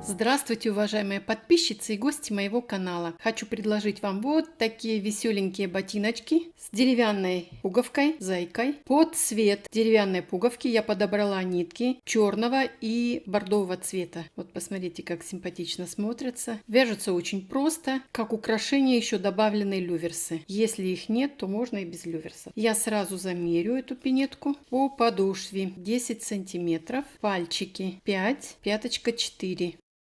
Здравствуйте, уважаемые подписчицы и гости моего канала. Хочу предложить вам вот такие веселенькие ботиночки с деревянной пуговкой, зайкой. Под цвет деревянной пуговки я подобрала нитки черного и бордового цвета. Вот посмотрите, как симпатично смотрятся. Вяжутся очень просто. Как украшение еще добавлены люверсы. Если их нет, то можно и без люверсов. Я сразу замерю эту пинетку по подошве 10 сантиметров, пальчики 5, пяточка 4.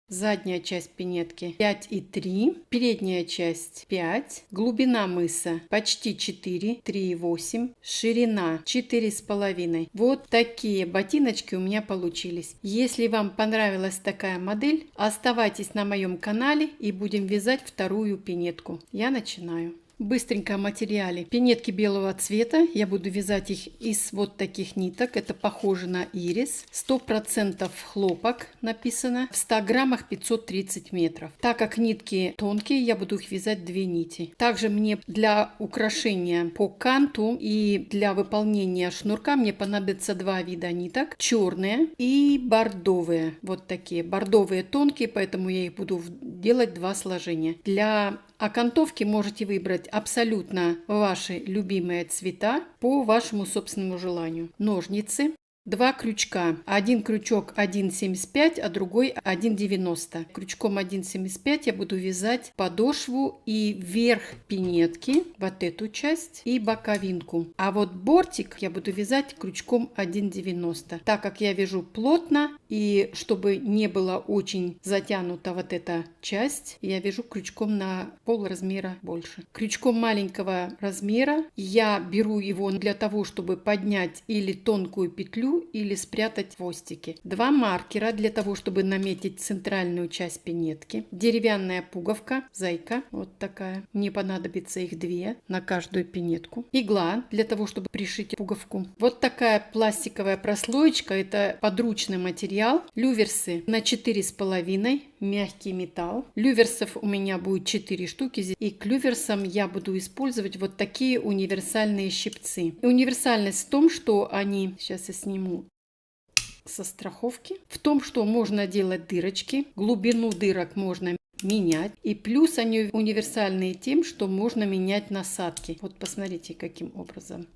Задняя часть пинетки 5,3, передняя часть 5, глубина мыса почти 4, 3,8, ширина 4,5. Вот такие ботиночки у меня получились. Если вам понравилась такая модель, оставайтесь на моем канале и будем вязать вторую пинетку. Я начинаю. Быстренько о материале. Пинетки белого цвета. Я буду вязать их из вот таких ниток. Это похоже на ирис. 100% хлопок написано. В 100 граммах 530 метров. Так как нитки тонкие, я буду их вязать 2 нити. Также мне для украшения по канту и для выполнения шнурка мне понадобится 2 вида ниток. Черные и бордовые. Вот такие. Бордовые тонкие, поэтому я их буду делать 2 сложения. Для окантовки можете выбрать абсолютно ваши любимые цвета по вашему собственному желанию. Ножницы. 2 крючка. Один крючок 1,75, а другой 1,90. Крючком 1,75 я буду вязать подошву и верх пинетки, вот эту часть, и боковинку. А вот бортик я буду вязать крючком 1,90. Так как я вяжу плотно, и чтобы не было очень затянута вот эта часть, я вяжу крючком на пол размера больше. Крючком маленького размера я беру его для того, чтобы поднять или тонкую петлю, или спрятать хвостики. 2 маркера для того, чтобы наметить центральную часть пинетки. Деревянная пуговка, зайка, вот такая. Мне понадобится их 2 на каждую пинетку. Игла для того, чтобы пришить пуговку. Вот такая пластиковая прослоечка, это подручный материал. Люверсы на 4,5, мягкий металл. Люверсов у меня будет 4 штуки. И к люверсам я буду использовать вот такие универсальные щипцы. И универсальность в том, что они, сейчас я сниму со страховки, в том, что можно делать дырочки, глубину дырок можно менять, и плюс они универсальные тем, что можно менять насадки. Вот посмотрите, каким образом.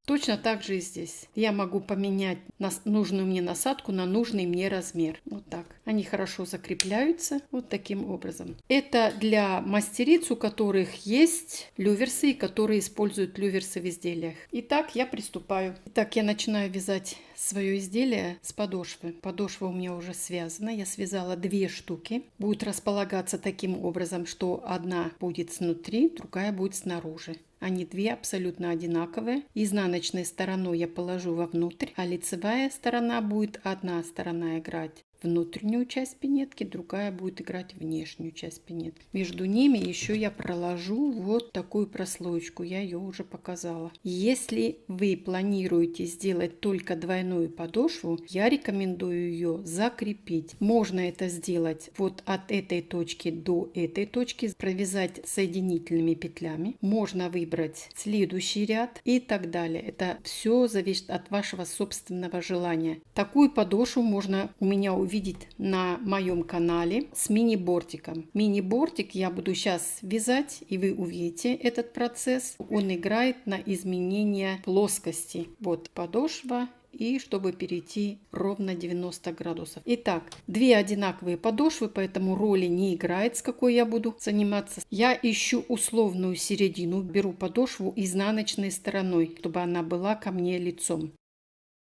Точно так же и здесь. Я могу поменять нужную мне насадку на нужный мне размер. Вот так. Они хорошо закрепляются вот таким образом. Это для мастериц, у которых есть люверсы, и которые используют люверсы в изделиях. Итак, я приступаю. Итак, я начинаю вязать свое изделие с подошвы. Подошва у меня уже связана. Я связала 2 штуки. Будет располагаться таким образом, что одна будет снутри, другая будет снаружи. Они 2 абсолютно одинаковые. Изнаночной стороной я положу вовнутрь, а лицевая сторона будет одна сторона играть внутреннюю часть пинетки, другая будет играть внешнюю часть пинетки. Между ними еще я проложу вот такую прослоечку, я ее уже показала. Если вы планируете сделать только двойную подошву, я рекомендую ее закрепить. Можно это сделать вот от этой точки до этой точки, провязать соединительными петлями. Можно выбрать следующий ряд и так далее. Это все зависит от вашего собственного желания. Такую подошву можно у меня увидеть на моем канале с мини-бортиком. Мини-бортик я буду сейчас вязать, и вы увидите этот процесс. Он играет на изменение плоскости. Вот подошва. И чтобы перейти ровно 90 градусов. Итак, 2 одинаковые подошвы, поэтому роли не играет, с какой я буду заниматься. Я ищу условную середину, беру подошву изнаночной стороной, чтобы она была ко мне лицом.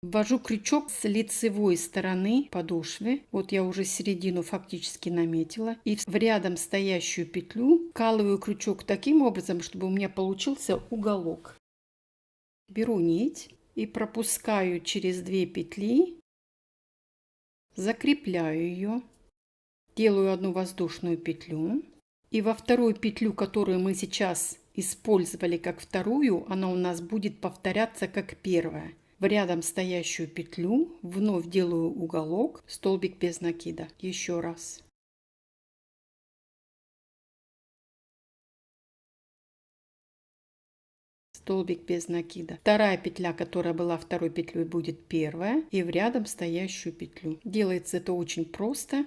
Ввожу крючок с лицевой стороны подошвы. Вот я уже середину фактически наметила. И в рядом стоящую петлю вкалываю крючок таким образом, чтобы у меня получился уголок. Беру нить и пропускаю через 2 петли, закрепляю ее, делаю одну воздушную петлю. И во вторую петлю, которую мы сейчас использовали как вторую, она у нас будет повторяться как первая. В рядом стоящую петлю вновь делаю уголок, столбик без накида. Еще раз. столбик без накида. Вторая петля, которая была второй петлей, будет первая, и в рядом стоящую петлю. Делается это очень просто.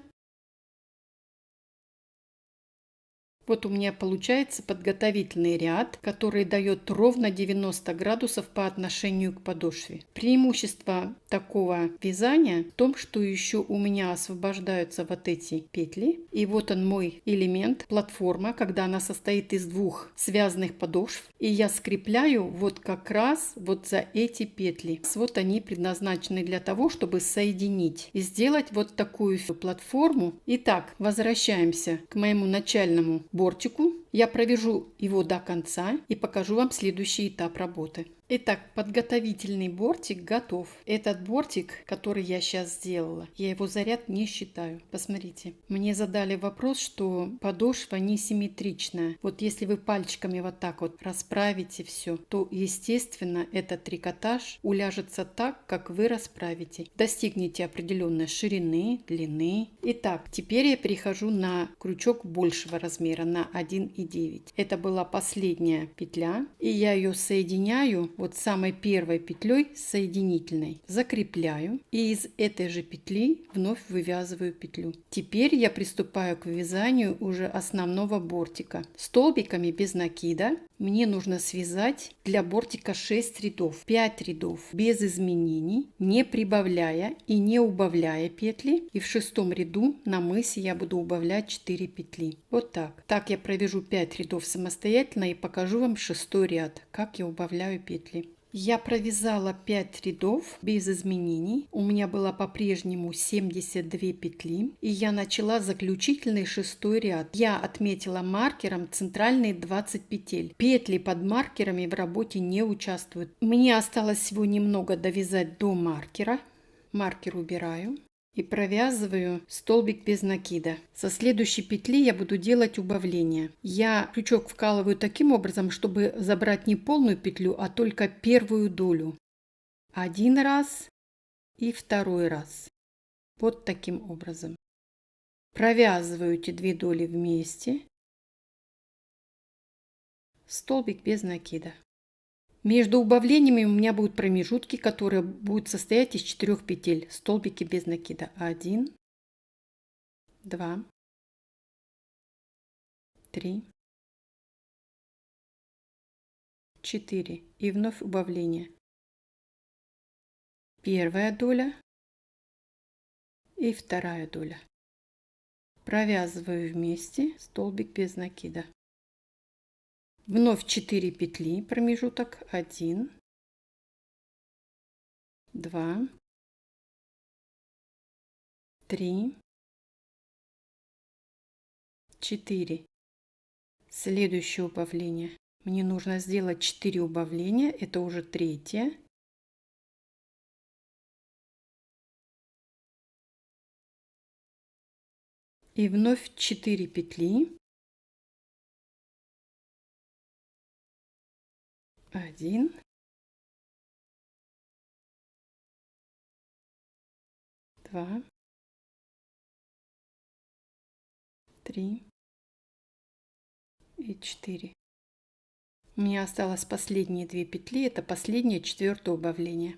Вот у меня получается подготовительный ряд, который дает ровно 90 градусов по отношению к подошве. Преимущество такого вязания в том, что еще у меня освобождаются вот эти петли. И вот он мой элемент, платформа, когда она состоит из двух связанных подошв. И я скрепляю вот как раз вот за эти петли. Вот они предназначены для того, чтобы соединить и сделать вот такую платформу. Итак, возвращаемся к моему начальному бортику. Я провяжу его до конца и покажу вам следующий этап работы. Итак, подготовительный бортик готов. Этот бортик, который я сейчас сделала, я его за ряд не считаю. Посмотрите, мне задали вопрос, что подошва несимметричная. Вот если вы пальчиками вот так вот расправите все, то естественно этот трикотаж уляжется так, как вы расправите. Достигнете определенной ширины, длины. Итак, теперь я перехожу на крючок большего размера, на 1,9. Это была последняя петля, и я ее соединяю вот самой первой петлей соединительной, закрепляю и из этой же петли вновь вывязываю петлю. Теперь я приступаю к вязанию уже основного бортика. Столбиками без накида мне нужно связать для бортика 6 рядов, 5 рядов без изменений, не прибавляя и не убавляя петли. И в шестом ряду на мысе я буду убавлять 4 петли. Вот так. Так я провяжу 5 рядов самостоятельно и покажу вам шестой ряд, как я убавляю петли. Я провязала 5 рядов без изменений. У меня было по-прежнему 72 петли. И я начала заключительный шестой ряд. Я отметила маркером центральные 20 петель. Петли под маркерами в работе не участвуют. Мне осталось всего немного довязать до маркера. Маркер убираю. И провязываю столбик без накида. Со следующей петли я буду делать убавление. Я крючок вкалываю таким образом, чтобы забрать не полную петлю, а только первую долю. Один раз и второй раз. Вот таким образом. Провязываю эти две доли вместе. Столбик без накида. Между убавлениями у меня будут промежутки, которые будут состоять из 4 петель. Столбики без накида. 1, 2, 3, 4. И вновь убавление. Первая доля и вторая доля. Провязываю вместе столбик без накида. Вновь 4 петли, промежуток 1, 2, 3, 4. Следующее убавление. Мне нужно сделать 4 убавления, это уже третье. И вновь 4 петли. 1, 2, 3 и 4. У меня осталось последние 2 петли, это последнее четвертое убавление.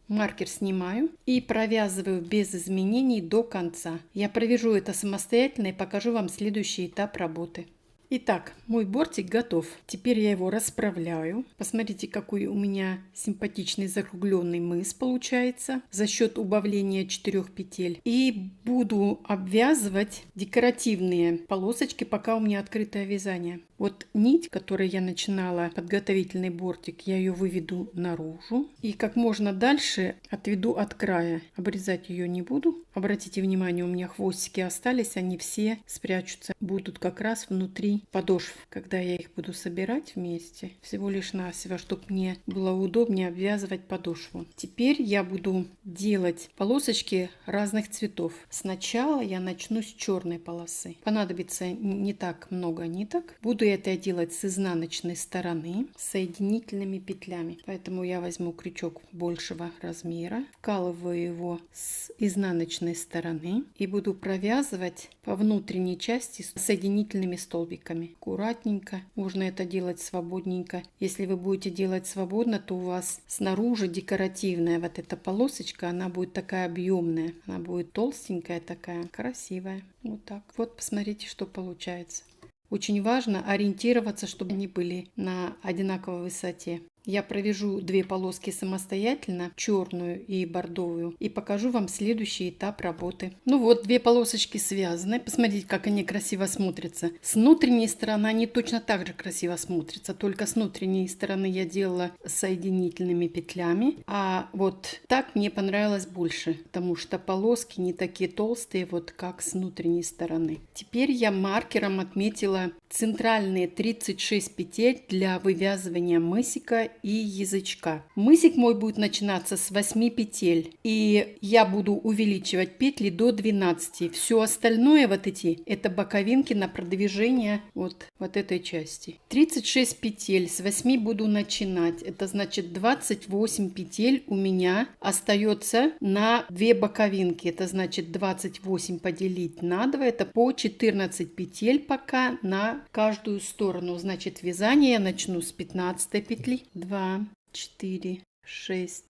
Маркер снимаю и провязываю без изменений до конца. Я провяжу это самостоятельно и покажу вам следующий этап работы. Итак, мой бортик готов. Теперь я его расправляю. Посмотрите, какой у меня симпатичный закругленный мыс получается за счет убавления 4 петель. И буду обвязывать декоративные полосочки, пока у меня открытое вязание. Вот нить, которой я начинала подготовительный бортик, я ее выведу наружу. И как можно дальше отведу от края. Обрезать ее не буду. Обратите внимание, у меня хвостики остались, они все спрячутся. Будут как раз внутри подошв, когда я их буду собирать вместе. Всего лишь навсего, чтобы мне было удобнее обвязывать подошву. Теперь я буду делать полосочки разных цветов. Сначала я начну с черной полосы. Понадобится не так много ниток. Буду это делать с изнаночной стороны соединительными петлями. Поэтому я возьму крючок большего размера, вкалываю его с изнаночной стороны и буду провязывать по внутренней части с соединительными столбиками. Аккуратненько. Можно это делать свободненько. Если вы будете делать свободно, то у вас снаружи декоративная вот эта полосочка, она будет такая объемная. Она будет толстенькая такая, красивая. Вот так. Вот посмотрите, что получается. Очень важно ориентироваться, чтобы они были на одинаковой высоте. Я провяжу две полоски самостоятельно, черную и бордовую, и покажу вам следующий этап работы. Ну вот, две полосочки связаны. Посмотрите, как они красиво смотрятся. С внутренней стороны они точно так же красиво смотрятся, только с внутренней стороны я делала соединительными петлями. А вот так мне понравилось больше, потому что полоски не такие толстые, вот как с внутренней стороны. Теперь я маркером отметила центральные 36 петель для вывязывания мысика и язычка. Мысик мой будет начинаться с 8 петель, и я буду увеличивать петли до 12. Все остальное вот эти, это боковинки на продвижение вот этой части. 36 петель, с 8 буду начинать. Это значит 28 петель у меня остается на 2 боковинки. Это значит 28 поделить на 2, это по 14 петель пока на каждую сторону. Значит, вязание я начну с 15 петли. 2, 4, 6,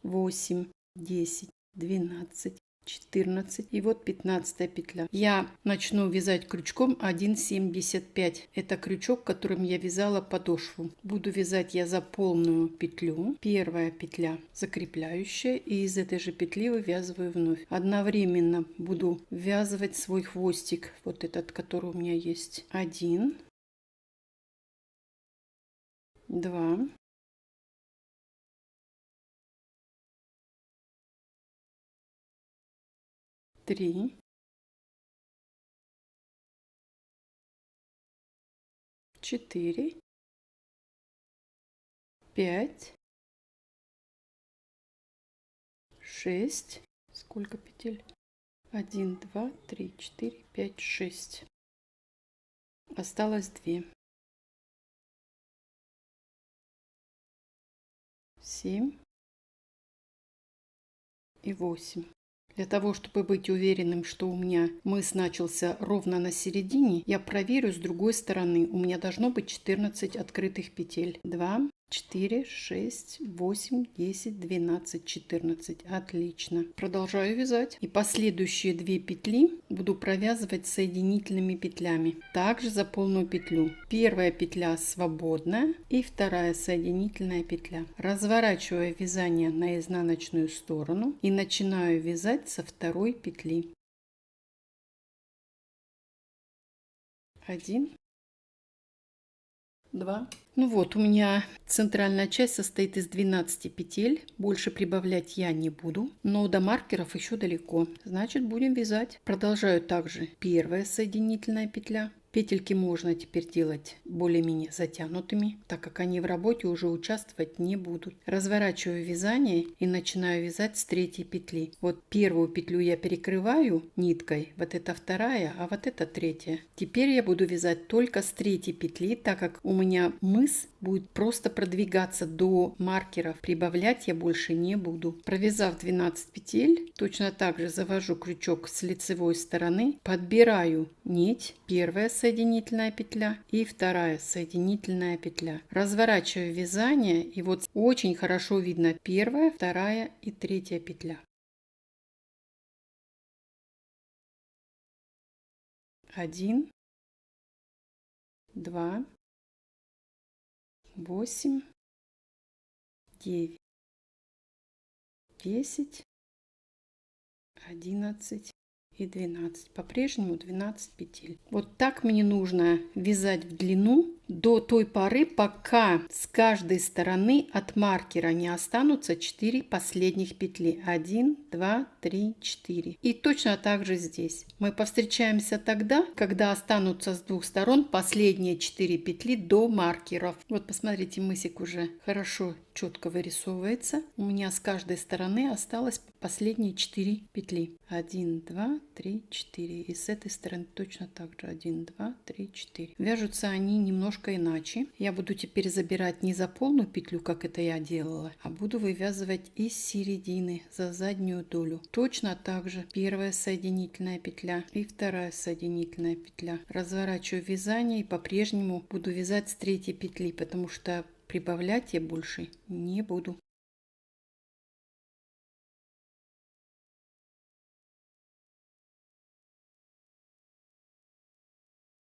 8, 10, 12, 14 и вот 15 петля. Я начну вязать крючком 1,75. Это крючок, которым я вязала подошву. Буду вязать я за полную петлю. Первая петля закрепляющая, и из этой же петли вывязываю вновь. Одновременно буду ввязывать свой хвостик, вот этот, который у меня есть. 1, 2, 3, 4, 5, 6. Сколько петель? 1, 2, 3, 4, 5, 6. Осталось 2. 7 и 8. Для того, чтобы быть уверенным, что у меня мыс начался ровно на середине, я проверю с другой стороны. У меня должно быть 14 открытых петель. 2, 4, 6, 8, 10, 12, 14. Отлично. Продолжаю вязать. И последующие 2 петли буду провязывать соединительными петлями. Также за полную петлю. Первая петля свободная и вторая соединительная петля. Разворачиваю вязание на изнаночную сторону и начинаю вязать со второй петли. 1, 2. Ну вот, у меня центральная часть состоит из 12 петель. Больше прибавлять я не буду. Но до маркеров еще далеко. Значит, будем вязать. Продолжаю также первая соединительная петля. Петельки можно теперь делать более-менее затянутыми, так как они в работе уже участвовать не будут. Разворачиваю вязание и начинаю вязать с третьей петли. Вот первую петлю я перекрываю ниткой, вот это вторая, а вот это третья. Теперь я буду вязать только с третьей петли, так как у меня мыс будет просто продвигаться до маркеров. Прибавлять я больше не буду. Провязав 12 петель, точно так же завожу крючок с лицевой стороны, подбираю нить, первая соединительная петля и вторая соединительная петля. Разворачиваю вязание, и вот очень хорошо видно первая, вторая и третья петля. 1, 2, 8, 9, 10, 11 и 12. По-прежнему 12 петель. Вот так мне нужно вязать в длину до той поры, пока с каждой стороны от маркера не останутся 4 последних петли. 1, 2, 3, 4. И точно так же здесь. Мы повстречаемся тогда, когда останутся с двух сторон последние 4 петли до маркеров. Вот посмотрите, мысик уже хорошо, четко вырисовывается. У меня с каждой стороны осталось последние 4 петли. 1, 2, 3, 4. И с этой стороны точно так же. 1, 2, 3, 4. Вяжутся они немножко иначе. Я буду теперь забирать не за полную петлю, как это я делала, а буду вывязывать из середины за заднюю долю. Точно так же первая соединительная петля и вторая соединительная петля. Разворачиваю вязание и по-прежнему буду вязать с третьей петли, потому что прибавлять я больше не буду.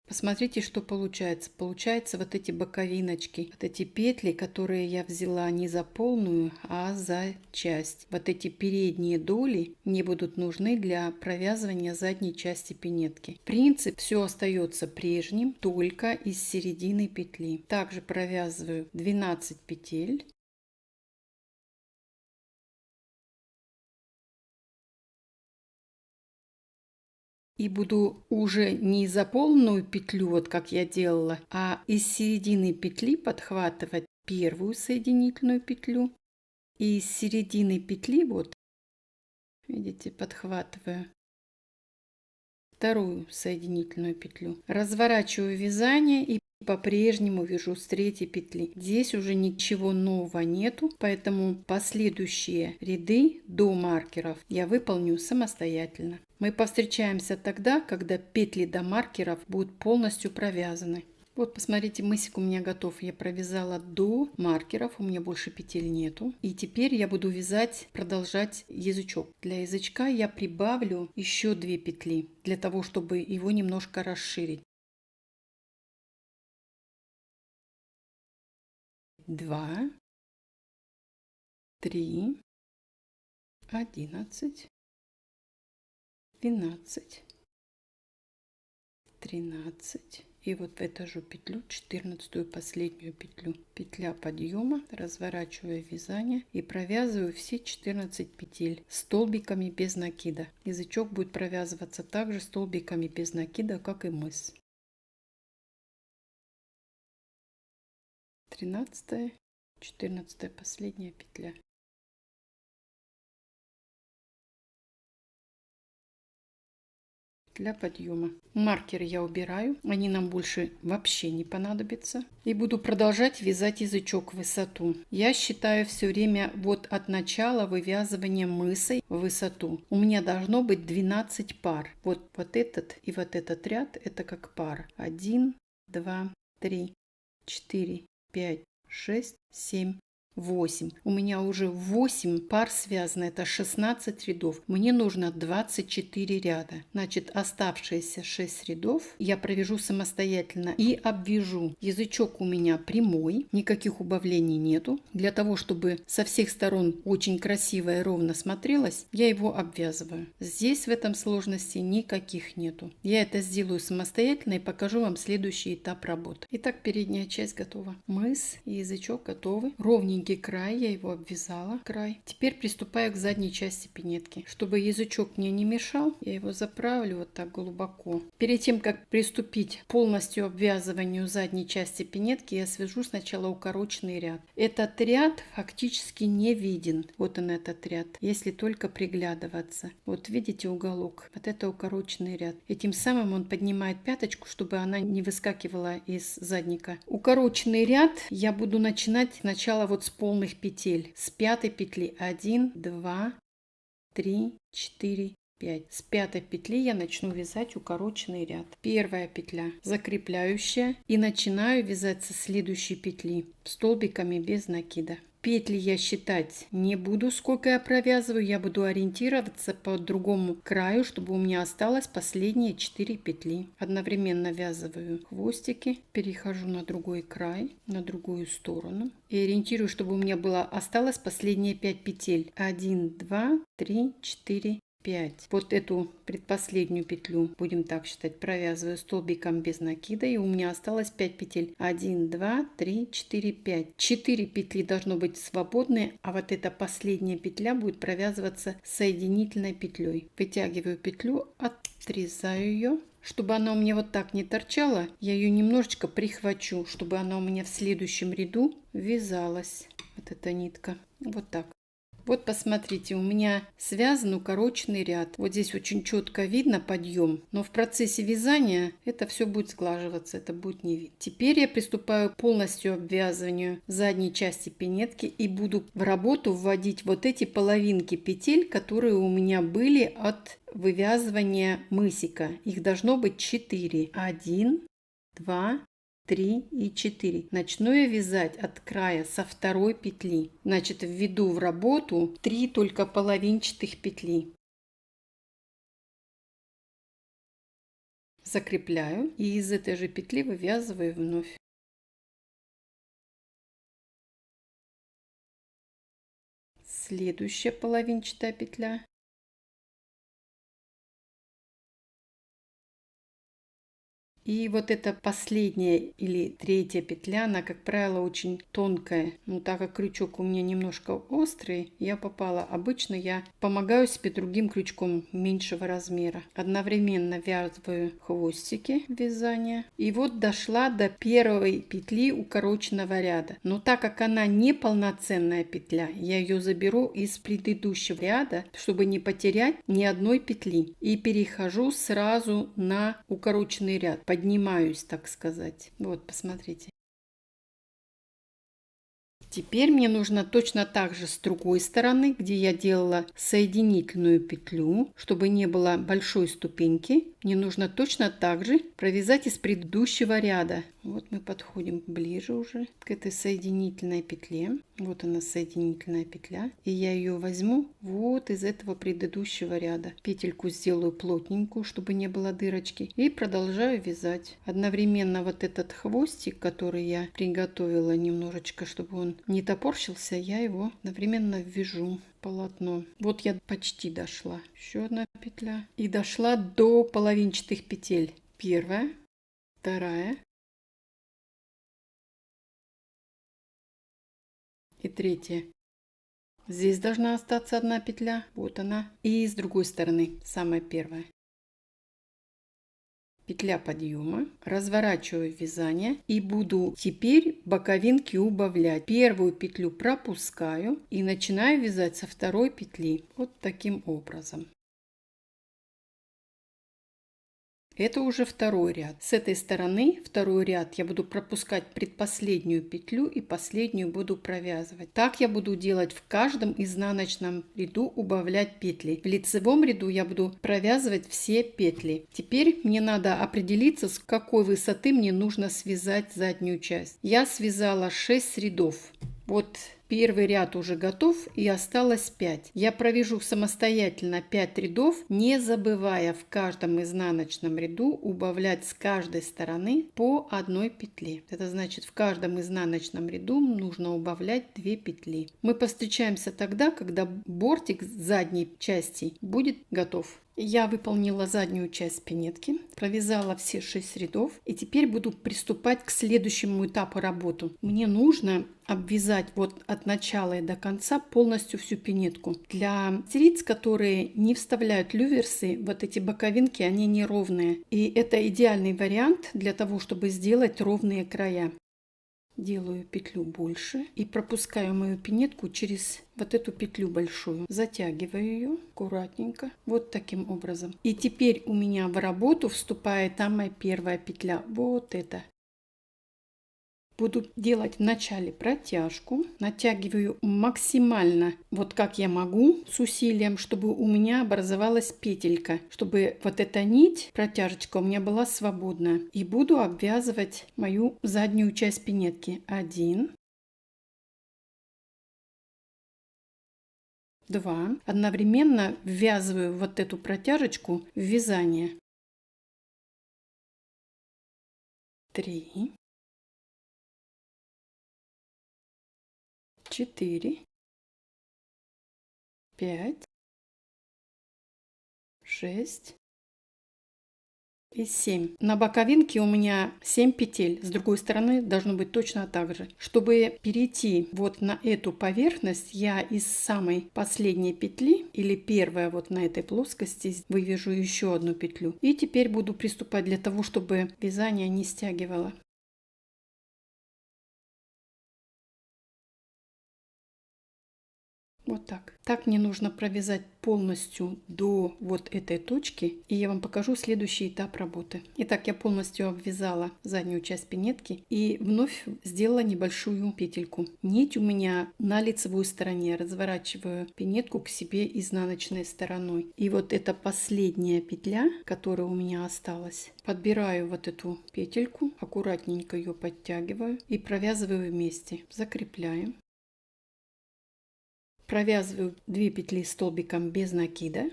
Посмотрите, что получается. Получается вот эти боковиночки, вот эти петли, которые я взяла не за полную, а за часть. Вот эти передние доли не будут нужны для провязывания задней части пинетки. Принцип все остается прежним, только из середины петли. Также провязываю 12 петель. И буду уже не за полную петлю, вот как я делала, а из середины петли подхватывать первую соединительную петлю. И из середины петли, вот, видите, подхватываю вторую соединительную петлю. Разворачиваю вязание и по-прежнему вяжу с третьей петли. Здесь уже ничего нового нету, поэтому последующие ряды до маркеров я выполню самостоятельно. Мы повстречаемся тогда, когда петли до маркеров будут полностью провязаны. Вот, посмотрите, мысик у меня готов. Я провязала до маркеров, у меня больше петель нету. И теперь я буду вязать, продолжать язычок. Для язычка я прибавлю еще 2 петли, для того, чтобы его немножко расширить. 2, 3, 11, 12, 13. И вот в эту же петлю, 14-ю последнюю петлю, петля подъема, разворачиваю вязание и провязываю все 14 петель столбиками без накида. Язычок будет провязываться также столбиками без накида, как и мыс. 13, 14 последняя петля. Для подъема. Маркеры я убираю, они нам больше вообще не понадобятся. И буду продолжать вязать язычок в высоту. Я считаю все время вот от начала вывязывания мыса в высоту. У меня должно быть 12 пар. Вот этот и вот этот ряд, это как пара. 1, 2, 3, 4, 5, 6, 7, 8. У меня уже 8 пар связано, это 16 рядов. Мне нужно 24 ряда. Значит, оставшиеся 6 рядов я провяжу самостоятельно и обвяжу. Язычок у меня прямой, никаких убавлений нету. Для того, чтобы со всех сторон очень красиво и ровно смотрелось, я его обвязываю. Здесь в этом сложности никаких нету. Я это сделаю самостоятельно и покажу вам следующий этап работы. Итак, передняя часть готова. Мыс и язычок готовы. Ровненький край, я его обвязала, край. Теперь приступаю к задней части пинетки. Чтобы язычок мне не мешал, я его заправлю вот так глубоко. Перед тем, как приступить к полностью обвязыванию задней части пинетки, я свяжу сначала укороченный ряд. Этот ряд фактически не виден. Вот он, этот ряд, если только приглядываться. Вот видите уголок? Вот это укороченный ряд. И тем самым он поднимает пяточку, чтобы она не выскакивала из задника. Укороченный ряд я буду начинать сначала вот с полных петель. С 5 петли 1, 2, 3, 4, 5. С 5 петли я начну вязать укороченный ряд. Первая петля закрепляющая и начинаю вязать со следующей петли столбиками без накида. Петли я считать не буду, сколько я провязываю, я буду ориентироваться по другому краю, чтобы у меня осталось последние 4 петли. Одновременно вязываю хвостики, перехожу на другой край, на другую сторону и ориентирую, чтобы у меня осталось последние 5 петель. 1, 2, 3, 4, 5. Вот эту предпоследнюю петлю, будем так считать, провязываю столбиком без накида, и у меня осталось 5 петель. 1, 2, 3, 4, 5. 4 петли должно быть свободные, а вот эта последняя петля будет провязываться соединительной петлей. Вытягиваю петлю, отрезаю ее. Чтобы она у меня вот так не торчала, я ее немножечко прихвачу, чтобы она у меня в следующем ряду вязалась. Вот эта нитка. Вот так. Вот посмотрите, у меня связан укороченный ряд. Вот здесь очень четко видно подъем, но в процессе вязания это все будет сглаживаться, это будет не видно. Теперь я приступаю к полностью обвязыванию задней части пинетки и буду в работу вводить вот эти половинки петель, которые у меня были от вывязывания мысика. Их должно быть 4. 1, 2, 3 и 4. Начну я вязать от края со второй петли. Значит, введу в работу 3 только половинчатых петли. Закрепляю и из этой же петли вывязываю вновь. Следующая половинчатая петля. И вот эта последняя или третья петля, она, как правило, очень тонкая. Но так как крючок у меня немножко острый, я попала. Обычно я помогаю себе другим крючком меньшего размера. Одновременно вязываю хвостики вязания. И вот дошла до первой петли укороченного ряда. Но так как она не полноценная петля, я ее заберу из предыдущего ряда, чтобы не потерять ни одной петли. И перехожу сразу на укороченный ряд. Поднимаюсь, так сказать. Вот, посмотрите. Теперь мне нужно точно так же с другой стороны, где я делала соединительную петлю, чтобы не было большой ступеньки. Мне нужно точно так же провязать из предыдущего ряда. Вот мы подходим ближе уже к этой соединительной петле. Вот она, соединительная петля. И я ее возьму вот из этого предыдущего ряда. Петельку сделаю плотненькую, чтобы не было дырочки. И продолжаю вязать. Одновременно вот этот хвостик, который я приготовила немножечко, чтобы он не топорщился, я его одновременно ввяжу полотно. Вот я почти дошла. Еще одна петля. И дошла до половинчатых петель. Первая, вторая и третья. Здесь должна остаться одна петля. Вот она. И с другой стороны, самая первая. Петля подъема, разворачиваю вязание и буду теперь боковинки убавлять. Первую петлю пропускаю и начинаю вязать со второй петли. Вот таким образом. Это уже второй ряд. С этой стороны второй ряд я буду пропускать предпоследнюю петлю и последнюю буду провязывать. Так я буду делать в каждом изнаночном ряду, убавлять петли. В лицевом ряду я буду провязывать все петли. Теперь мне надо определиться, с какой высоты мне нужно связать заднюю часть. Я связала 6 рядов. Вот первый ряд уже готов и осталось 5. Я провяжу самостоятельно 5 рядов, не забывая в каждом изнаночном ряду убавлять с каждой стороны по одной петле. Это значит, в каждом изнаночном ряду нужно убавлять 2 петли. Мы повстречаемся тогда, когда бортик задней части будет готов. Я выполнила заднюю часть пинетки, провязала все 6 рядов и теперь буду приступать к следующему этапу работы. Мне нужно обвязать вот от начала и до конца полностью всю пинетку. Для мастериц, которые не вставляют люверсы, вот эти боковинки, они неровные. И это идеальный вариант для того, чтобы сделать ровные края. Делаю петлю больше и пропускаю мою пинетку через вот эту петлю большую. Затягиваю ее аккуратненько, вот таким образом. И теперь у меня в работу вступает самая первая петля, вот эта. Буду делать вначале протяжку, натягиваю максимально, вот как я могу, с усилием, чтобы у меня образовалась петелька, чтобы вот эта нить, протяжечка у меня была свободна. И буду обвязывать мою заднюю часть пинетки. 1, 2. Одновременно ввязываю вот эту протяжечку в вязание. 3, 4, 5, 6 и 7. На боковинке у меня 7 петель. С другой стороны должно быть точно так же. Чтобы перейти вот на эту поверхность, я из самой последней петли или первая вот на этой плоскости вывяжу еще одну петлю. И теперь буду приступать для того, чтобы вязание не стягивало. Вот так. Так мне нужно провязать полностью до вот этой точки, и я вам покажу следующий этап работы. Итак, я полностью обвязала заднюю часть пинетки и вновь сделала небольшую петельку. Нить у меня на лицевой стороне, разворачиваю пинетку к себе изнаночной стороной. И вот эта последняя петля, которая у меня осталась, подбираю вот эту петельку, аккуратненько ее подтягиваю и провязываю вместе. Закрепляем. Провязываю 2 петли столбиком без накида,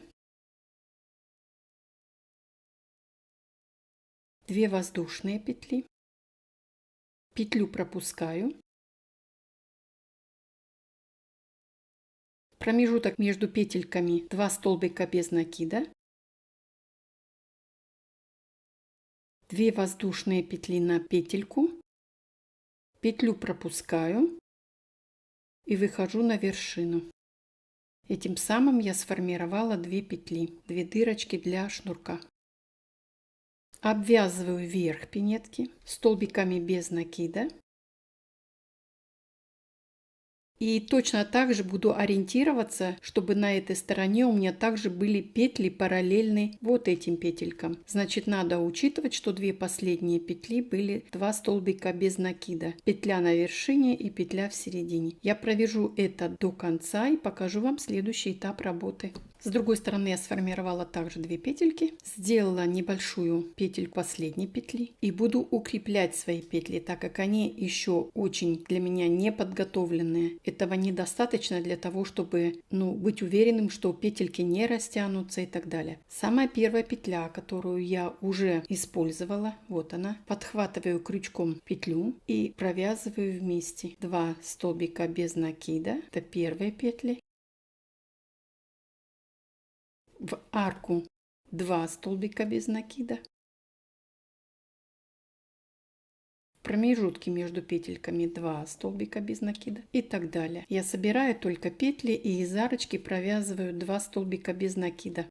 2 воздушные петли, петлю пропускаю, промежуток между петельками 2 столбика без накида, 2 воздушные петли на петельку, петлю пропускаю и выхожу на вершину. Этим самым я сформировала 2 петли, 2 дырочки для шнурка. Обвязываю верх пинетки столбиками без накида. И точно так же буду ориентироваться, чтобы на этой стороне у меня также были петли параллельны вот этим петелькам. Значит, надо учитывать, что 2 последние петли были 2 столбика без накида. Петля на вершине и петля в середине. Я провяжу это до конца и покажу вам следующий этап работы. С другой стороны я сформировала также 2 петельки, сделала небольшую петельку последней петли и буду укреплять свои петли, так как они еще очень для меня не подготовленные. Этого недостаточно для того, чтобы быть уверенным, что петельки не растянутся и так далее. Самая первая петля, которую я уже использовала, вот она, подхватываю крючком петлю и провязываю вместе 2 столбика без накида, это первые петли. В арку 2 столбика без накида. В промежутке между петельками 2 столбика без накида и так далее. Я собираю только петли и из арочки провязываю 2 столбика без накида.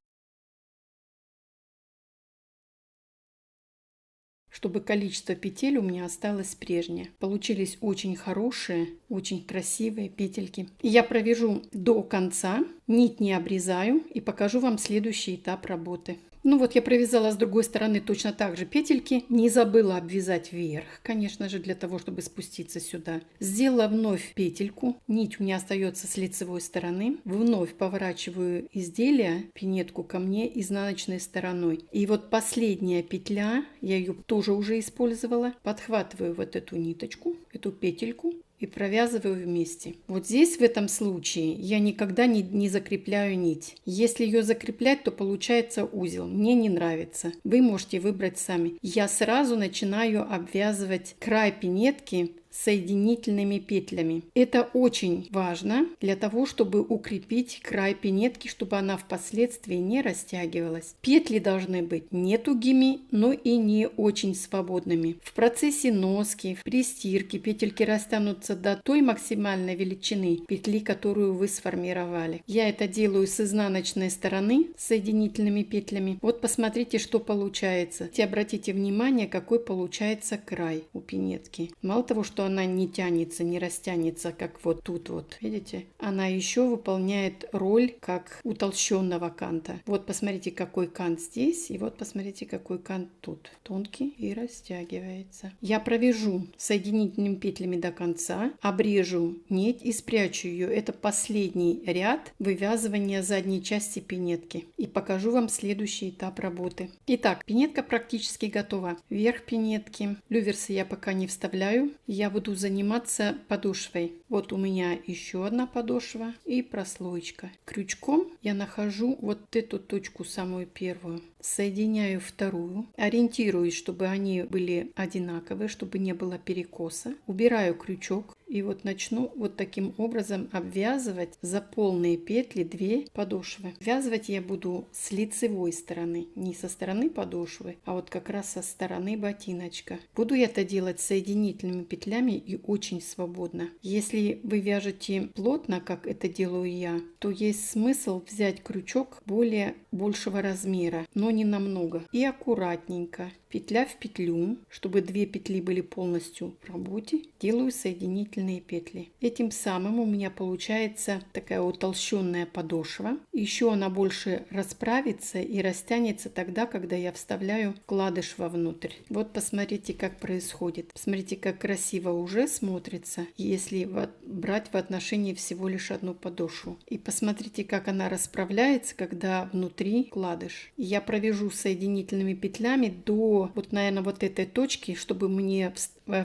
Чтобы количество петель у меня осталось прежнее. Получились очень хорошие, очень красивые петельки. Я провяжу до конца, нить не обрезаю и покажу вам следующий этап работы. Ну вот я провязала с другой стороны точно так же петельки, не забыла обвязать вверх, конечно же, для того, чтобы спуститься сюда. Сделала вновь петельку, нить у меня остается с лицевой стороны, вновь поворачиваю изделие, пинетку ко мне изнаночной стороной. И вот последняя петля, я ее тоже уже использовала, подхватываю вот эту ниточку, эту петельку и провязываю вместе. Вот здесь в этом случае я никогда не закрепляю нить. Если ее закреплять, то получается узел. Мне не нравится. Вы можете выбрать сами. Я сразу начинаю обвязывать край пинетки соединительными петлями. Это очень важно для того, чтобы укрепить край пинетки, чтобы она впоследствии не растягивалась. Петли должны быть не тугими, но и не очень свободными. В процессе носки, при стирке петельки растянутся до той максимальной величины петли, которую вы сформировали. Я это делаю с изнаночной стороны соединительными петлями. Вот посмотрите, что получается. Обратите внимание, какой получается край у пинетки. Мало того, что она не тянется, не растянется, как вот тут вот, видите? Она еще выполняет роль как утолщенного канта. Вот посмотрите, какой кант здесь, и вот посмотрите, какой кант тут. Тонкий и растягивается. Я провяжу соединительными петлями до конца, обрежу нить и спрячу ее. Это последний ряд вывязывания задней части пинетки. И покажу вам следующий этап работы. Итак, пинетка практически готова. Верх пинетки. Люверсы я пока не вставляю. Я буду заниматься подошвой. Вот у меня еще одна подошва и прослоечка. Крючком я нахожу вот эту точку, самую первую. Соединяю вторую. Ориентируюсь, чтобы они были одинаковые, чтобы не было перекоса. Убираю крючок И вот начну вот таким образом обвязывать за полные петли 2 подошвы. Ввязывать я буду с лицевой стороны, не со стороны подошвы, а вот как раз со стороны ботиночка. Буду я это делать соединительными петлями и очень свободно. Если вы вяжете плотно, как это делаю я, то есть смысл взять крючок большего размера, но не намного. И аккуратненько, петля в петлю, чтобы 2 петли были полностью в работе, делаю соединительные петли. Этим самым у меня получается такая утолщенная подошва. Еще она больше расправится и растянется тогда, когда я вставляю вкладыш вовнутрь. Вот посмотрите, как происходит. Посмотрите, как красиво уже смотрится, если брать в отношении всего лишь одну подошву. И посмотрите, как она расправляется, когда внутри вкладыш. Я провяжу соединительными петлями до вот, наверное, вот этой точки, чтобы мне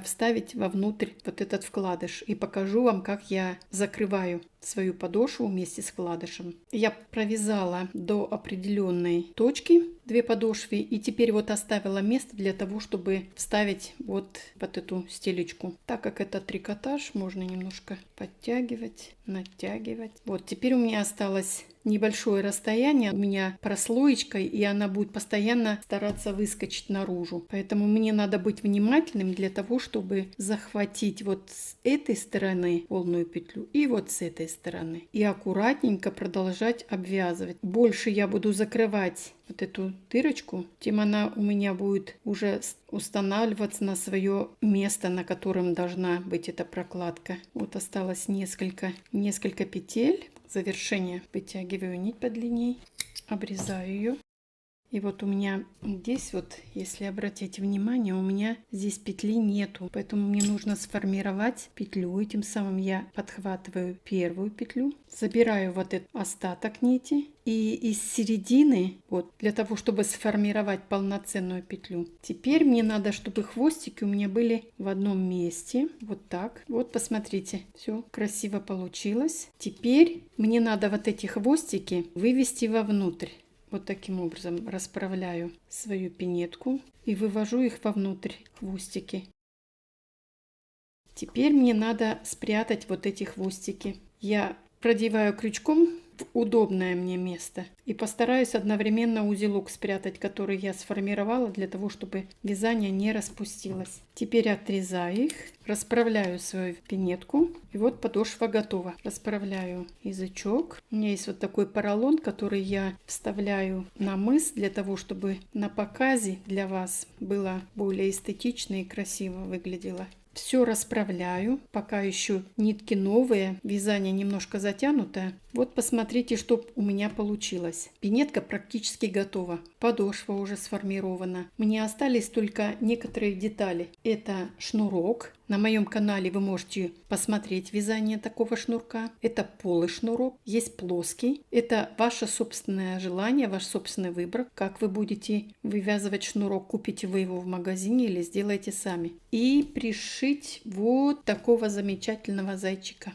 вставить вовнутрь вот этот вкладыш. И покажу вам, как я закрываю свою подошву вместе с вкладышем. Я провязала до определенной точки 2 подошвы и теперь вот оставила место для того, чтобы вставить вот эту стелечку. Так как это трикотаж, можно немножко подтягивать, натягивать. Вот теперь у меня осталось небольшое расстояние, у меня прослоечка, и она будет постоянно стараться выскочить наружу. Поэтому мне надо быть внимательным для того, чтобы захватить вот с этой стороны полную петлю и вот с этой стороны. И аккуратненько продолжать обвязывать. Больше я буду закрывать вот эту дырочку, тем она у меня будет уже устанавливаться на свое место, на котором должна быть эта прокладка. Вот осталось несколько петель. Завершение. Вытягиваю нить подлинней, обрезаю ее. И вот у меня здесь вот, если обратите внимание, у меня здесь петли нету. Поэтому мне нужно сформировать петлю. И тем самым я подхватываю первую петлю, забираю вот этот остаток нити. И из середины, вот, для того, чтобы сформировать полноценную петлю. Теперь мне надо, чтобы хвостики у меня были в одном месте. Вот так. Вот, посмотрите, все красиво получилось. Теперь мне надо вот эти хвостики вывести вовнутрь. Вот таким образом расправляю свою пинетку и вывожу их вовнутрь, хвостики. Теперь мне надо спрятать вот эти хвостики. Я продеваю крючком в удобное мне место и постараюсь одновременно узелок спрятать, который я сформировала, для того, чтобы вязание не распустилось. Теперь отрезаю их, расправляю свою пинетку, и вот подошва готова. Расправляю язычок. У меня есть вот такой поролон, который я вставляю на мыс, для того, чтобы на показе для вас было более эстетично и красиво выглядело. Все расправляю, пока еще нитки новые, вязание немножко затянутое. Вот посмотрите, что у меня получилось. Пинетка практически готова, подошва уже сформирована. Мне остались только некоторые детали. Это шнурок. На моем канале вы можете посмотреть вязание такого шнурка. Это полый шнурок, есть плоский. Это ваше собственное желание, ваш собственный выбор. Как вы будете вывязывать шнурок, купите вы его в магазине или сделайте сами. И пришить вот такого замечательного зайчика.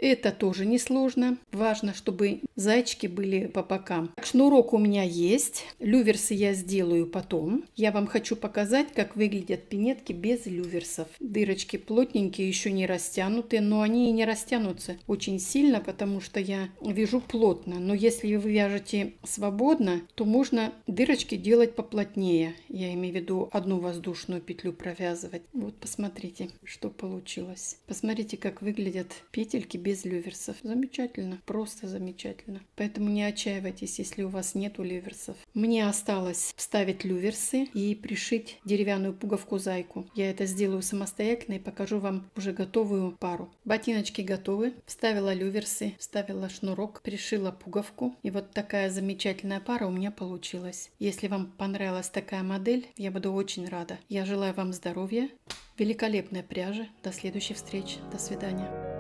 Это тоже несложно. Важно, чтобы зайчики были по бокам. Шнурок у меня есть. Люверсы я сделаю потом. Я вам хочу показать, как выглядят пинетки без люверсов. Дырочки плотненькие, еще не растянутые, но они и не растянутся очень сильно, потому что я вяжу плотно. Но если вы вяжете свободно, то можно дырочки делать поплотнее. Я имею в виду одну воздушную петлю провязывать. Вот посмотрите, что получилось. Посмотрите, как выглядят петельки без люверсов. Замечательно, просто замечательно. Поэтому не отчаивайтесь, если у вас нету люверсов. Мне осталось вставить люверсы и пришить деревянную пуговку-зайку. Я это сделаю самостоятельно и покажу вам уже готовую пару. Ботиночки готовы. Вставила люверсы, вставила шнурок, пришила пуговку. И вот такая замечательная пара у меня получилась. Если вам понравилась такая модель, я буду очень рада. Я желаю вам здоровья, великолепной пряжи. До следующих встреч. До свидания.